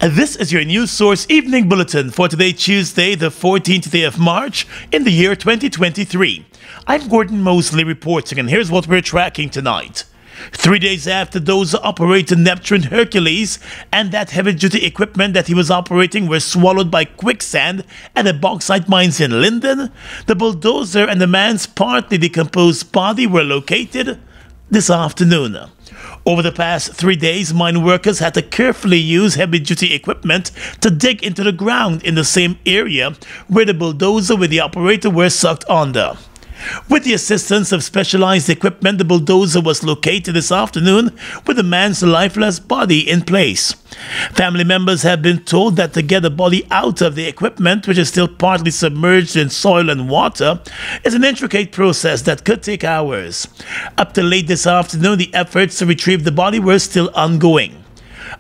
This is your news source evening bulletin for today, Tuesday, the 14th day of March in the year 2023. I'm Gordon Mosley reporting, and here's what we're tracking tonight. 3 days after those operating Neptune Hercules and that heavy-duty equipment that he was operating were swallowed by quicksand at the bauxite mines in Linden, the bulldozer and the man's partly decomposed body were located this afternoon. Over the past 3 days, mine workers had to carefully use heavy-duty equipment to dig into the ground in the same area where the bulldozer with the operator were sucked under. With the assistance of specialized equipment, the bulldozer was located this afternoon with the man's lifeless body in place. Family members have been told that to get the body out of the equipment, which is still partly submerged in soil and water, is an intricate process that could take hours. Up to late this afternoon, the efforts to retrieve the body were still ongoing.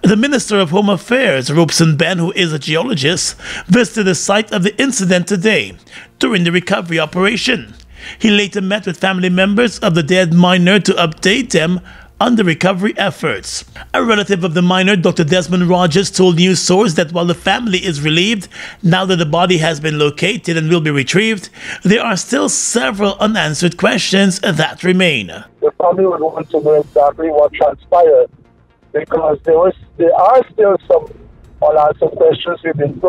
The Minister of Home Affairs, Robeson Ben, who is a geologist, visited the site of the incident today during the recovery operation. He later met with family members of the dead miner to update them on the recovery efforts. A relative of the miner, Dr. Desmond Rogers, told News Source that while the family is relieved now that the body has been located and will be retrieved, there are still several unanswered questions that remain. The family would want to know exactly what transpired, because there are still some unanswered questions we've been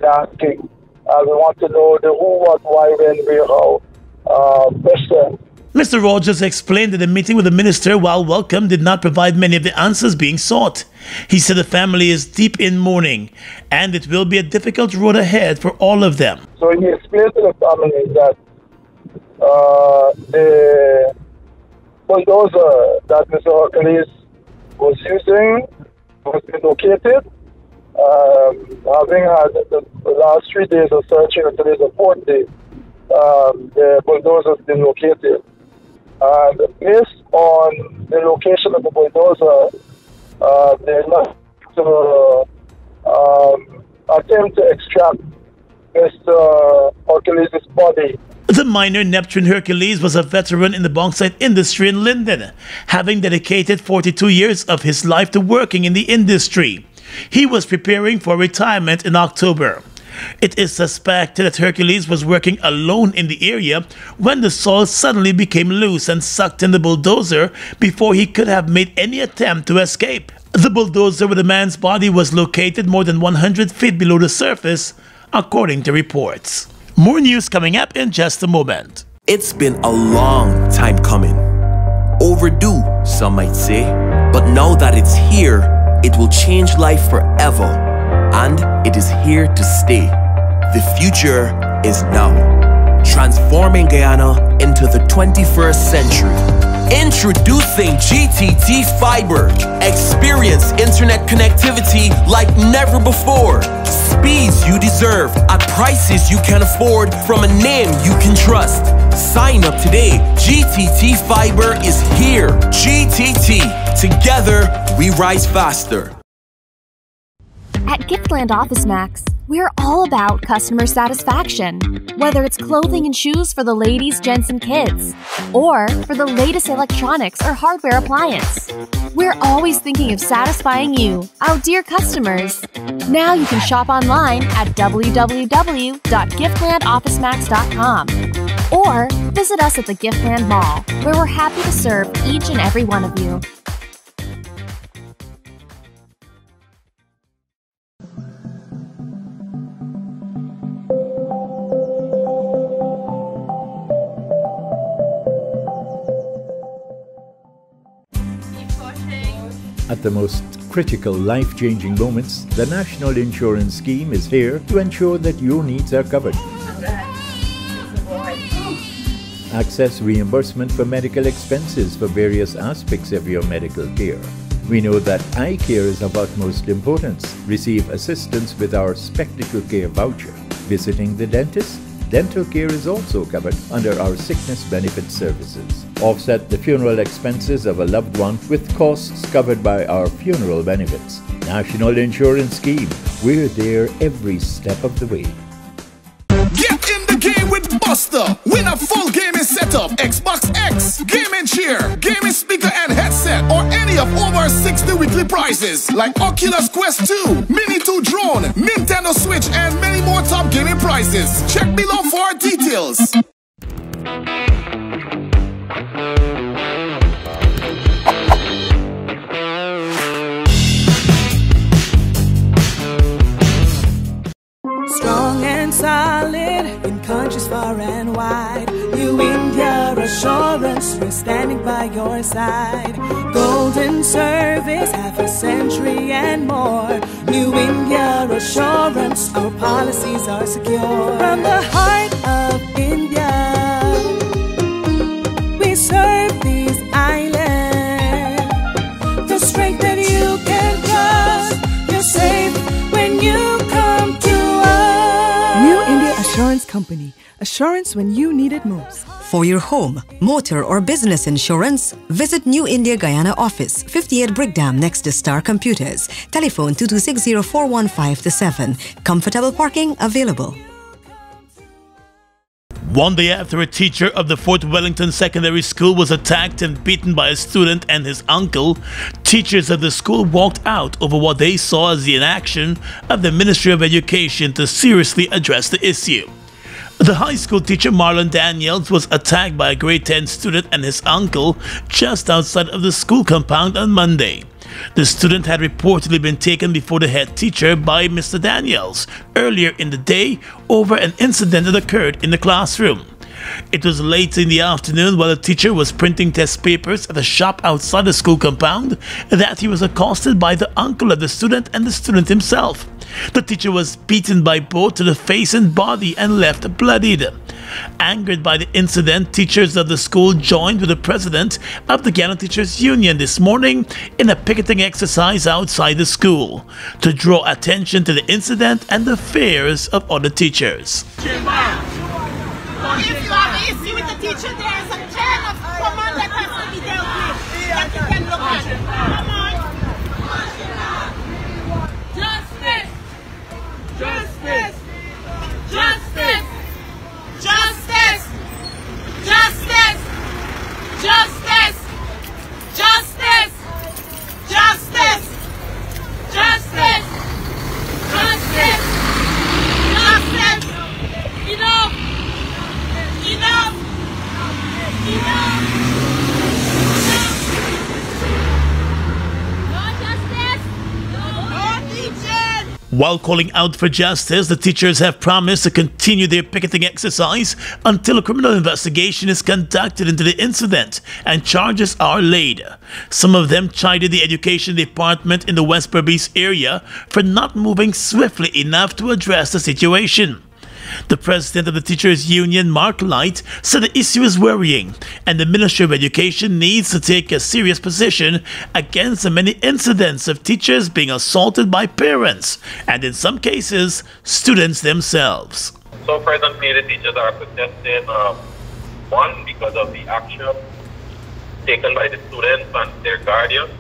asking. We want to know the who, what, why, when, where, how. Question. Mr. Rogers explained that the meeting with the minister, while welcome, did not provide many of the answers being sought. He said the family is deep in mourning and it will be a difficult road ahead for all of them. So he explained to the family that the bulldozer that Mr. Hercules was using was located, having had the last 3 days of searching, and today's the fourth day. The bulldozer has been located, and based on the location of the bulldozer, they're not to attempt to extract Mr. Hercules' body. The miner Neptune Hercules was a veteran in the bauxite industry in Linden, having dedicated 42 years of his life to working in the industry. He was preparing for retirement in October. It is suspected that Hercules was working alone in the area when the soil suddenly became loose and sucked in the bulldozer before he could have made any attempt to escape. The bulldozer with the man's body was located more than 100 feet below the surface, according to reports. More news coming up in just a moment. It's been a long time coming. Overdue, some might say. But now that it's here, it will change life forever. And it is here to stay. The future is now, transforming Guyana into the 21st century. Introducing GTT Fiber. Experience internet connectivity like never before. Speeds you deserve at prices you can afford from a name you can trust. Sign up today. GTT Fiber is here. GTT. Together, we rise faster. At Giftland Office Max, we're all about customer satisfaction. Whether it's clothing and shoes for the ladies, gents, and kids, or for the latest electronics or hardware appliance, we're always thinking of satisfying you, our dear customers. Now you can shop online at www.giftlandofficemax.com or visit us at the Giftland Mall, where we're happy to serve each and every one of you. At the most critical life-changing moments, the National Insurance Scheme is here to ensure that your needs are covered. Access reimbursement for medical expenses for various aspects of your medical care. We know that eye care is of utmost importance. Receive assistance with our Spectacle Care voucher. Visiting the dentist? Dental care is also covered under our sickness benefit services. Offset the funeral expenses of a loved one with costs covered by our funeral benefits. National Insurance Scheme. We're there every step of the way. Get in the game with Boss Master. Win a full gaming setup, Xbox X, gaming chair, gaming speaker and headset, or any of over 60 weekly prizes like Oculus Quest 2, Mini 2 drone, Nintendo Switch, and many more top gaming prizes. Check below for details. Strong and solid in countries far and wide. New India Assurance, we're standing by your side. Golden service, half a century and more. New India Assurance, our policies are secure. From the heart of India, we serve these islands. The strength that you can trust, you're safe when you come to us. New India Assurance Company. Assurance when you need it most. For your home, motor or business insurance, visit New India Guyana office, 58 Brickdam next to Star Computers. Telephone 2260-415-7. Comfortable parking available. One day after a teacher of the Fort Wellington Secondary School was attacked and beaten by a student and his uncle, teachers of the school walked out over what they saw as the inaction of the Ministry of Education to seriously address the issue. The high school teacher Marlon Daniels was attacked by a grade 10 student and his uncle just outside of the school compound on Monday. The student had reportedly been taken before the head teacher by Mr. Daniels earlier in the day over an incident that occurred in the classroom. It was late in the afternoon while the teacher was printing test papers at a shop outside the school compound that he was accosted by the uncle of the student and the student himself. The teacher was beaten by both to the face and body and left bloodied. Angered by the incident, teachers of the school joined with the president of the Guyana Teachers Union this morning in a picketing exercise outside the school to draw attention to the incident and the fears of other teachers. If you have an issue with the teacher, there is a chain of command that has to be dealt with that you can look at. Come on. Justice! Justice! Justice! Justice! Justice! Justice! Justice! Justice! Justice! Justice! Justice! Enough! Enough! Enough! No justice! No teaching! While calling out for justice, the teachers have promised to continue their picketing exercise until a criminal investigation is conducted into the incident and charges are laid. Some of them chided the education department in the West Berbice area for not moving swiftly enough to address the situation. The president of the Teachers Union, Mark Light, said the issue is worrying and the Ministry of Education needs to take a serious position against the many incidents of teachers being assaulted by parents and, in some cases, students themselves. So presently the teachers are protesting, one, because of the action taken by the students and their guardians,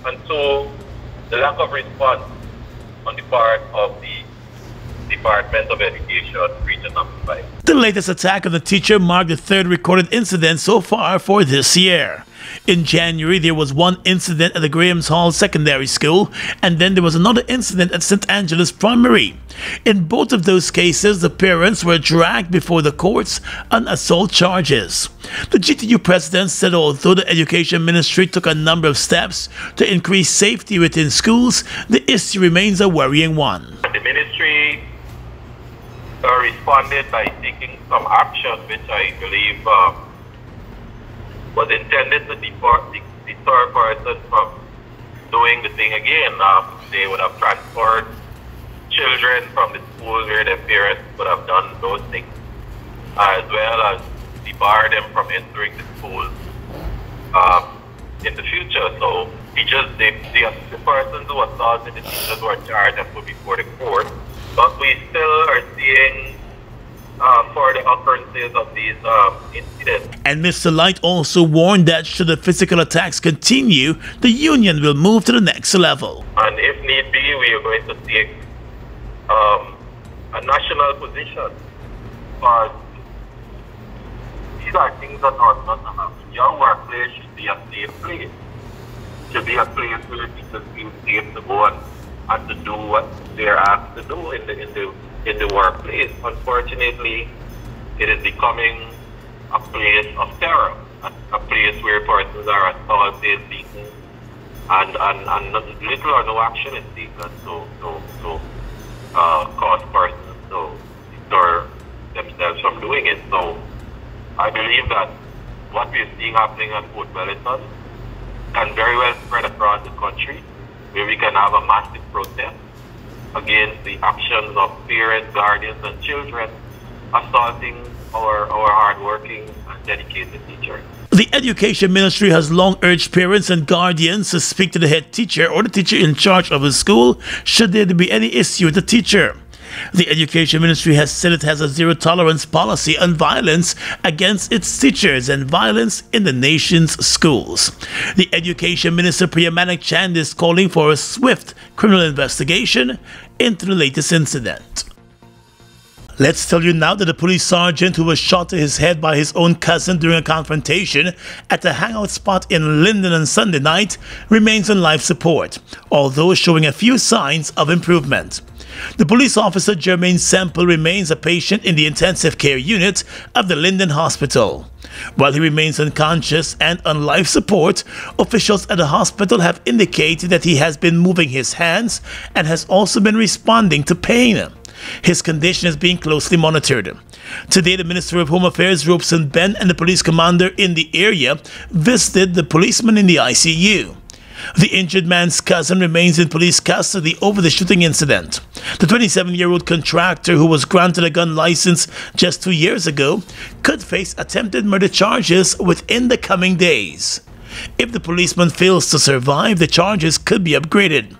and two, the lack of response on the part of the Department of Education, Region Number 5. The latest attack on the teacher marked the third recorded incident so far for this year. In January, there was one incident at the Graham's Hall Secondary School, and then there was another incident at St. Angela's Primary. In both of those cases, the parents were dragged before the courts on assault charges. The GTU president said although the Education Ministry took a number of steps to increase safety within schools, the issue remains a worrying one. The ministry responded by taking some action which I believe was intended to deter persons from doing the thing again. They would have transferred children from the school where their parents would have done those things, as well as debar them from entering the school in the future. So the persons who assaulted the teachers were charged and put before the court. But we still are seeing further occurrences of these incidents. And Mr. Light also warned that should the physical attacks continue, the union will move to the next level. And if need be, we are going to take a national position for these are things that ought not to happen. Your workplace should be a safe place. It should be a place where teachers feel safe to go and to do what they're asked to do in the workplace. Unfortunately, it is becoming a place of terror, a place where persons are assaulted, beaten, and little or no action is taken to cause persons to deter themselves from doing it. So I believe that what we're seeing happening at Fort Wellington can very well spread across the country, where we can have a massive protest against the actions of parents, guardians, and children assaulting our hardworking and dedicated teachers. The Education Ministry has long urged parents and guardians to speak to the head teacher or the teacher in charge of a school should there be any issue with the teacher. The Education Ministry has said it has a zero-tolerance policy on violence against its teachers and violence in the nation's schools. The Education Minister Priya Manik-Chand is calling for a swift criminal investigation into the latest incident. Let's tell you now that the police sergeant who was shot to his head by his own cousin during a confrontation at a hangout spot in Linden on Sunday night remains on life support, although showing a few signs of improvement. The police officer Jermaine Semple remains a patient in the intensive care unit of the Linden Hospital. While he remains unconscious and on life support, officials at the hospital have indicated that he has been moving his hands and has also been responding to pain. His condition is being closely monitored. Today, the Minister of Home Affairs, Robeson Ben, and the police commander in the area visited the policeman in the ICU. The injured man's cousin remains in police custody over the shooting incident. The 27-year-old contractor, who was granted a gun license just 2 years ago, could face attempted murder charges within the coming days. If the policeman fails to survive, the charges could be upgraded.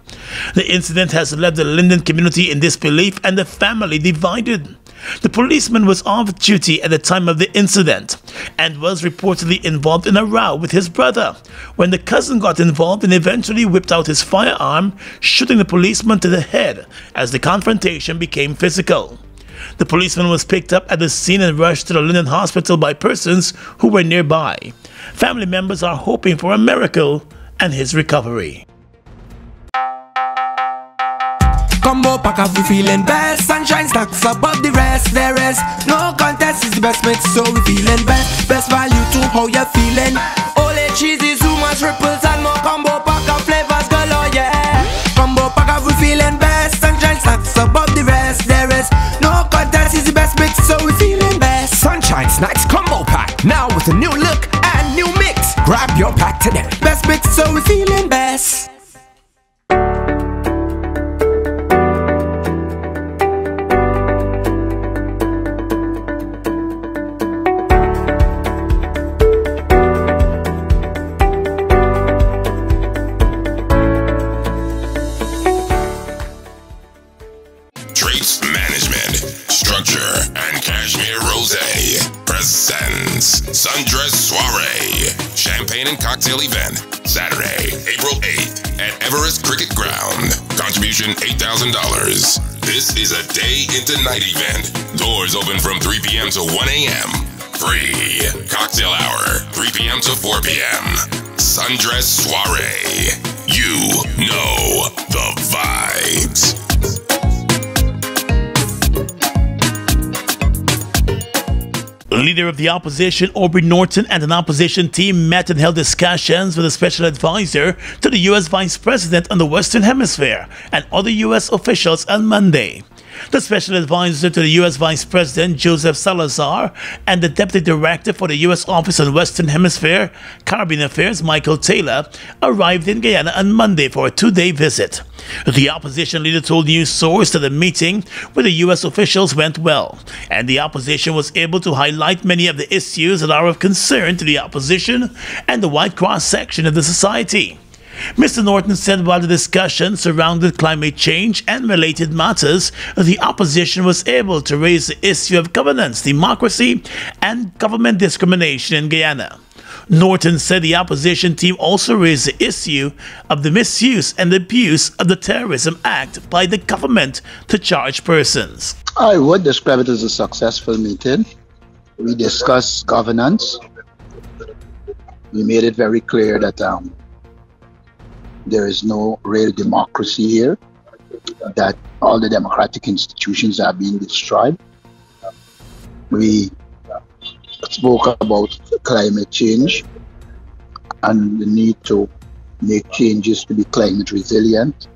The incident has left the Linden community in disbelief and the family divided. The policeman was off duty at the time of the incident and was reportedly involved in a row with his brother when the cousin got involved and eventually whipped out his firearm, shooting the policeman to the head as the confrontation became physical. The policeman was picked up at the scene and rushed to the Linden Hospital by persons who were nearby. Family members are hoping for a miracle and his recovery. Combo pack up, we feeling best. Sunshine stacks above the rest. There is no contest, it's the best mix, so we feeling best. Best value to how you feeling. Ole cheesy, too much ripples and more combo pack up flavors galore, yeah. Combo pack up, we feeling best. Sunshine stacks above the rest. There is no contest, it's the best mix, so we feeling best. Sunshine Snacks Combo Pack, now with a new look and new mix. Grab your pack today. Best mix, so we feeling best. Sundress Soiree, Champagne and Cocktail Event, Saturday, April 8th at Everest Cricket Ground. Contribution $8,000. This is a day into night event. Doors open from 3 p.m. to 1 a.m. Free. Cocktail hour, 3 p.m. to 4 p.m. Sundress Soiree. You know the vibes. Leader of the opposition, Aubrey Norton, and an opposition team met and held discussions with a special advisor to the U.S. Vice President on the Western Hemisphere and other U.S. officials on Monday. The special advisor to the U.S. Vice President, Joseph Salazar, and the Deputy Director for the U.S. Office on Western Hemisphere, Caribbean Affairs, Michael Taylor, arrived in Guyana on Monday for a 2-day visit. The opposition leader told News Source that the meeting with the U.S. officials went well, and the opposition was able to highlight many of the issues that are of concern to the opposition and the white cross section of the society. Mr. Norton said while the discussion surrounded climate change and related matters, the opposition was able to raise the issue of governance, democracy, and government discrimination in Guyana. Norton said the opposition team also raised the issue of the misuse and abuse of the Terrorism Act by the government to charge persons. I would describe it as a successful meeting. We discussed governance. We made it very clear that there is no real democracy here, that all the democratic institutions are being destroyed. We spoke about climate change and the need to make changes to be climate resilient.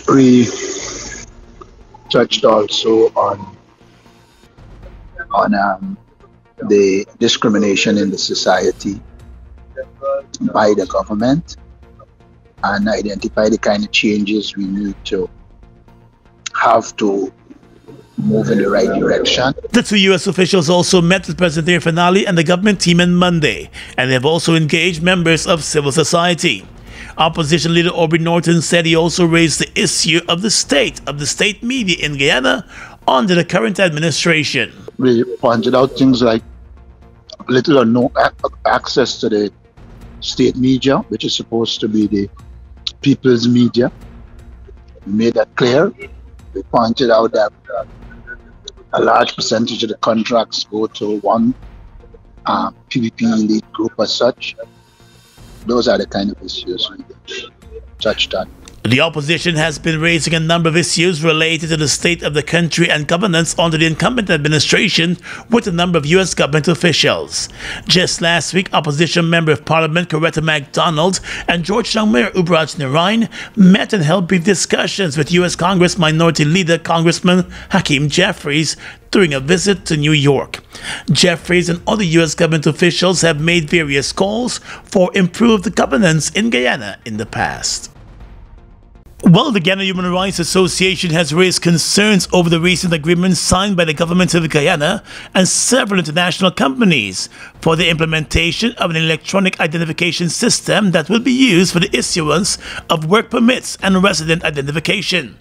We touched also on the discrimination in the society by the government and identify the kind of changes we need to have to move in the right direction. The two U.S. officials also met with President Finale and the government team on Monday, and they have also engaged members of civil society. Opposition leader Aubrey Norton said he also raised the issue of the state media in Guyana under the current administration. We pointed out things like little or no access to the state media, which is supposed to be the people's media. We made that clear. We pointed out that a large percentage of the contracts go to one PPP elite group as such. Those are the kind of issues we touched on. The opposition has been raising a number of issues related to the state of the country and governance under the incumbent administration with a number of U.S. government officials. Just last week, opposition member of parliament Coretta MacDonald and Georgetown Mayor Ubraj Narain met and held brief discussions with U.S. Congress Minority Leader Congressman Hakeem Jeffries during a visit to New York. Jeffries and other U.S. government officials have made various calls for improved governance in Guyana in the past. Well, the Guyana Human Rights Association has raised concerns over the recent agreement signed by the government of Guyana and several international companies for the implementation of an electronic identification system that will be used for the issuance of work permits and resident identification.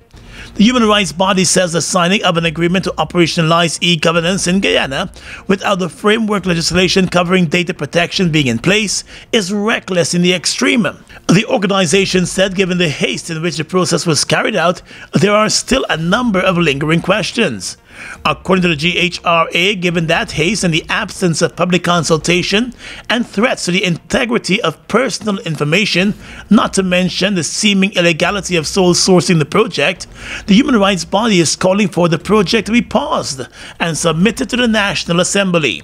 The human rights body says the signing of an agreement to operationalize e-governance in Guyana without the framework legislation covering data protection being in place is reckless in the extreme. The organization said given the haste in which the process was carried out, there are still a number of lingering questions. According to the GHRA, given that haste and the absence of public consultation and threats to the integrity of personal information, not to mention the seeming illegality of sole sourcing the project, the human rights body is calling for the project to be paused and submitted to the National Assembly.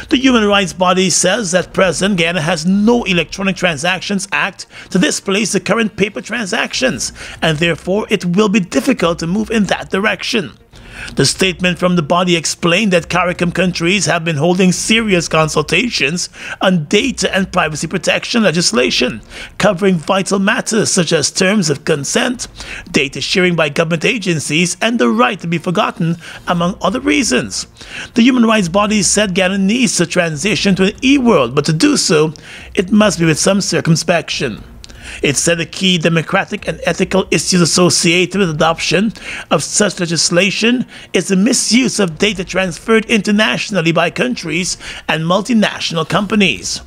The human rights body says that present Guyana has no Electronic Transactions Act to displace the current paper transactions, and therefore it will be difficult to move in that direction. The statement from the body explained that CARICOM countries have been holding serious consultations on data and privacy protection legislation, covering vital matters such as terms of consent, data sharing by government agencies, and the right to be forgotten, among other reasons. The human rights body said Ghana needs to transition to an e-world, but to do so, it must be with some circumspection. It said the key democratic and ethical issues associated with adoption of such legislation is the misuse of data transferred internationally by countries and multinational companies.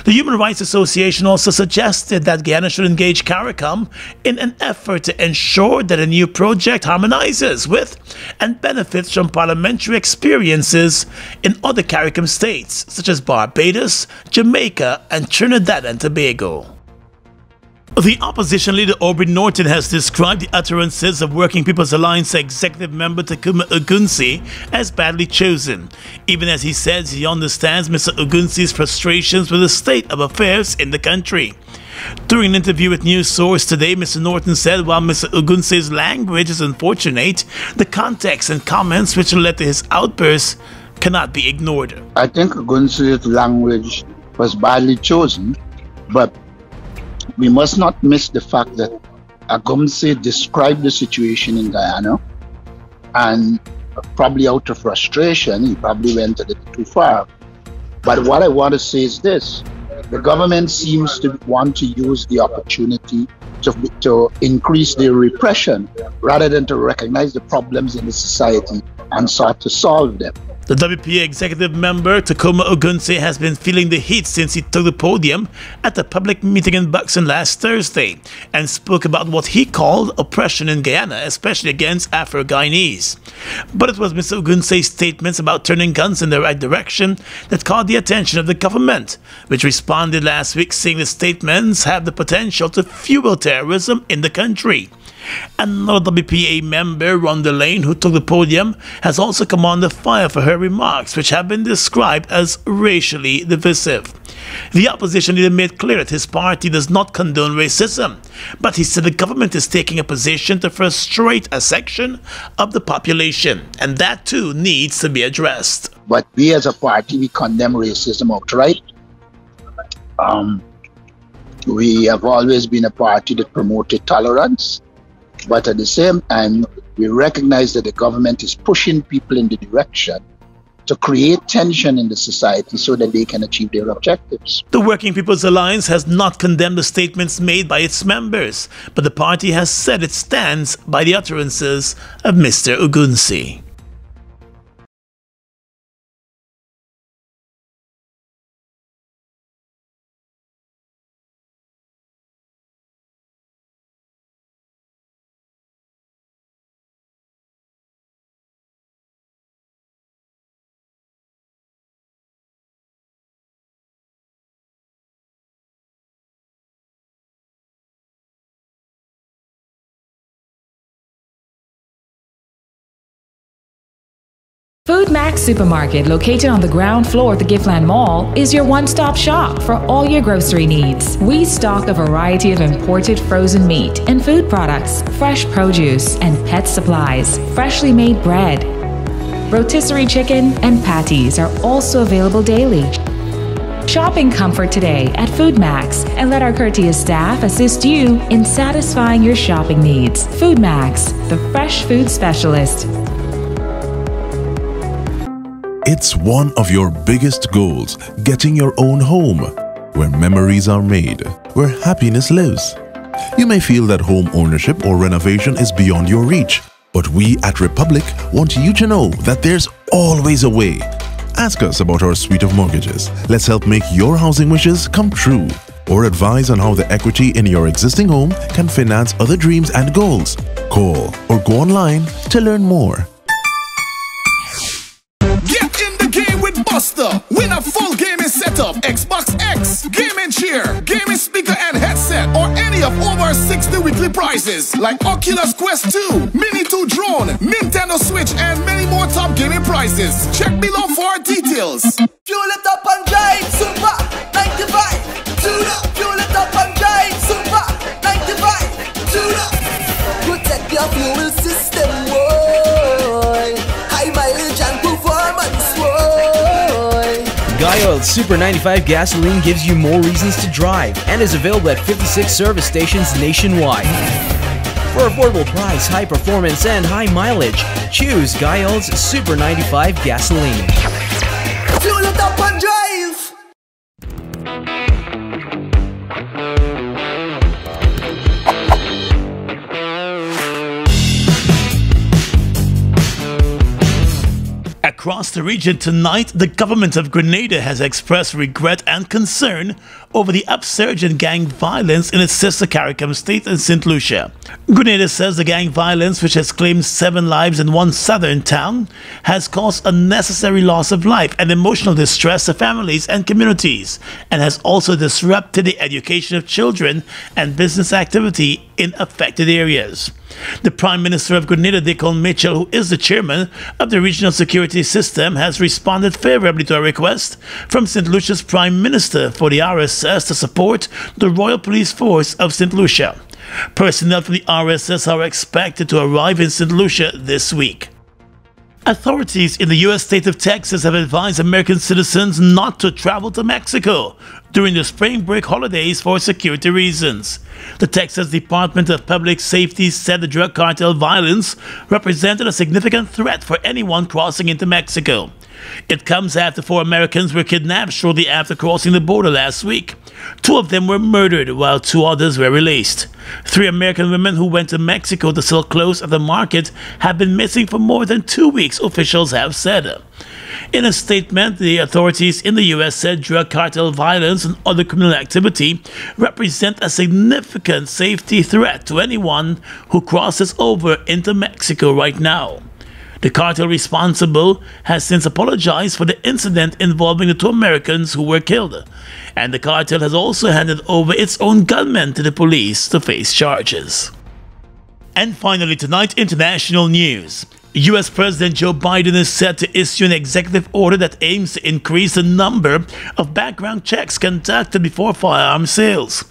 The Human Rights Association also suggested that Guyana should engage CARICOM in an effort to ensure that a new project harmonizes with and benefits from parliamentary experiences in other CARICOM states such as Barbados, Jamaica, and Trinidad and Tobago. The opposition leader Aubrey Norton has described the utterances of Working People's Alliance executive member Takuma Ogunsi as badly chosen, even as he says he understands Mr. Ogunsi's frustrations with the state of affairs in the country. During an interview with News Source today, Mr. Norton said while Mr. Ogunsi's language is unfortunate, the context and comments which led to his outburst cannot be ignored. I think Ogunsi's language was badly chosen, but we must not miss the fact that Ogunsi described the situation in Guyana, and probably out of frustration, he probably went a little too far. But what I want to say is this: the government seems to want to use the opportunity to increase their repression rather than to recognize the problems in the society and start to solve them. The WPA executive member, Tacoma Ogunse, has been feeling the heat since he took the podium at a public meeting in Buxton last Thursday and spoke about what he called oppression in Guyana, especially against Afro-Guyanese. But it was Mr. Ogunse's statements about turning guns in the right direction that caught the attention of the government, which responded last week saying the statements have the potential to fuel terrorism in the country. Another WPA member, Rhonda Lane, who took the podium, has also come under fire for her remarks, which have been described as racially divisive. The opposition leader made clear that his party does not condone racism, but he said the government is taking a position to frustrate a section of the population, and that too needs to be addressed. But we as a party, we condemn racism outright. We have always been a party that promoted tolerance. But at the same time, we recognize that the government is pushing people in the direction to create tension in the society so that they can achieve their objectives. The Working People's Alliance has not condemned the statements made by its members, but the party has said it stands by the utterances of Mr. Ogunse. Food Max Supermarket, located on the ground floor at the Giftland Mall, is your one-stop shop for all your grocery needs. We stock a variety of imported frozen meat and food products, fresh produce, and pet supplies, freshly made bread. Rotisserie chicken and patties are also available daily. Shop in comfort today at Food Max and let our courteous staff assist you in satisfying your shopping needs. Food Max, the fresh food specialist. It's one of your biggest goals, getting your own home, where memories are made, where happiness lives. You may feel that home ownership or renovation is beyond your reach, but we at Republic want you to know that there's always a way. Ask us about our suite of mortgages. Let's help make your housing wishes come true, or advise on how the equity in your existing home can finance other dreams and goals. Call or go online to learn more. Buster, win a full gaming setup, Xbox X, gaming chair, gaming speaker and headset, or any of over 60 weekly prizes like Oculus Quest 2, Mini 2 drone, Nintendo Switch, and many more top gaming prizes. Check below for details. Fuel it up and drive, Super 95. Fuel it up and drive, Super 95. Protect your fuel system, boy. High mileage and performance, boy. Guyana's Super 95 gasoline gives you more reasons to drive and is available at 56 service stations nationwide. For affordable price, high performance, and high mileage, choose Guyana's Super 95 gasoline. Fuel it up and drive! Across the region tonight, the government of Grenada has expressed regret and concern over the upsurge in gang violence in its sister CARICOM state in St. Lucia. Grenada says the gang violence, which has claimed 7 lives in one southern town, has caused unnecessary loss of life and emotional distress to families and communities, and has also disrupted the education of children and business activity in affected areas. The Prime Minister of Grenada, Declan Mitchell, who is the chairman of the Regional Security System, has responded favorably to a request from St. Lucia's Prime Minister for the RSS to support the Royal Police Force of St. Lucia. Personnel from the RSS are expected to arrive in St. Lucia this week. Authorities in the U.S. state of Texas have advised American citizens not to travel to Mexico during the spring break holidays for security reasons. The Texas Department of Public Safety said the drug cartel violence represented a significant threat for anyone crossing into Mexico. It comes after 4 Americans were kidnapped shortly after crossing the border last week. 2 of them were murdered, while 2 others were released. 3 American women who went to Mexico to sell clothes at the market have been missing for more than 2 weeks, officials have said. In a statement, the authorities in the U.S. said drug cartel violence and other criminal activity represent a significant safety threat to anyone who crosses over into Mexico right now. The cartel responsible has since apologized for the incident involving the 2 Americans who were killed, and the cartel has also handed over its own gunmen to the police to face charges. And finally tonight, international news. U.S. President Joe Biden is set to issue an executive order that aims to increase the number of background checks conducted before firearm sales.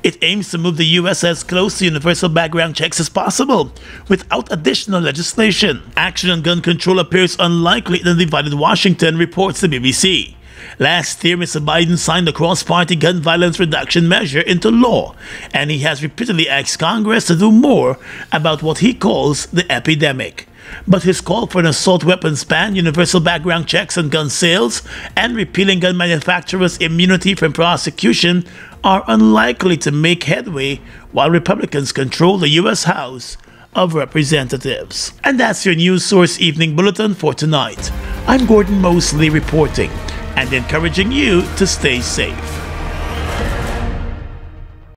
It aims to move the U.S. as close to universal background checks as possible, without additional legislation. Action on gun control appears unlikely in a divided Washington, reports the BBC. Last year, Mr. Biden signed the cross-party gun violence reduction measure into law, and he has repeatedly asked Congress to do more about what he calls the epidemic. But his call for an assault weapons ban, universal background checks on gun sales, and repealing gun manufacturers' immunity from prosecution are unlikely to make headway while Republicans control the U.S. House of Representatives. And that's your News Source Evening Bulletin for tonight. I'm Gordon Mosley reporting and encouraging you to stay safe.